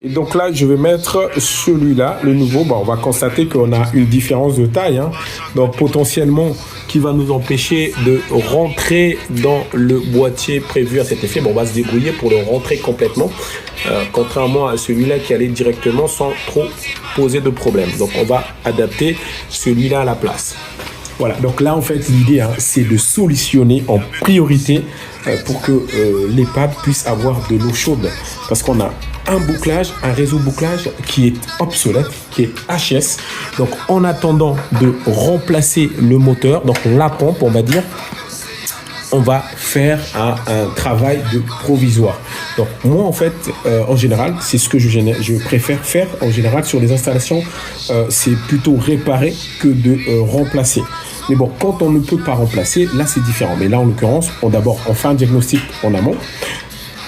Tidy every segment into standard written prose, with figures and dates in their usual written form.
Et donc là, je vais mettre celui-là, le nouveau. Bon, on va constater qu'on a une différence de taille, hein. Donc potentiellement, qui va nous empêcher de rentrer dans le boîtier prévu à cet effet. Bon, on va se débrouiller pour le rentrer complètement, contrairement à celui-là qui allait directement sans trop poser de problème. Donc on va adapter celui-là à la place. Voilà, donc là en fait l'idée, hein, c'est de solutionner en priorité pour que l'EHPAD puisse avoir de l'eau chaude. Parce qu'on a un bouclage, un réseau bouclage qui est obsolète, qui est HS. Donc en attendant de remplacer le moteur, donc la pompe on va dire, on va faire un travail de provisoire. Donc moi en fait, en général, c'est ce que je préfère faire en général sur les installations, c'est plutôt réparer que de remplacer. Mais bon, quand on ne peut pas remplacer, là c'est différent. Mais là en l'occurrence, on fait un diagnostic en amont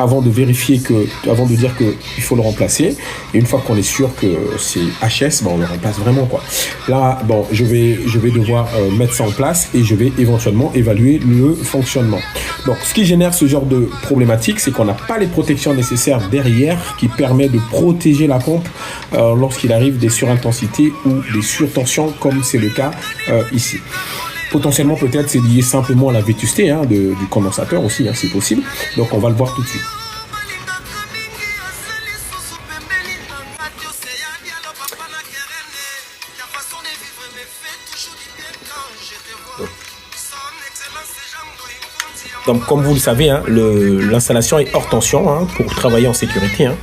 avant de vérifier avant de dire qu'il faut le remplacer. Et une fois qu'on est sûr que c'est HS, on le remplace vraiment, quoi. Là, bon, je vais devoir mettre ça en place et je vais éventuellement évaluer le fonctionnement. Donc, ce qui génère ce genre de problématique, c'est qu'on n'a pas les protections nécessaires derrière qui permettent de protéger la pompe lorsqu'il arrive des surintensités ou des surtensions, comme c'est le cas ici. Potentiellement, peut-être, c'est lié simplement à la vétusté du condensateur aussi, hein, c'est possible. Donc, on va le voir tout de suite. Donc, comme vous le savez, hein, l'installation est hors tension, hein, pour travailler en sécurité, hein.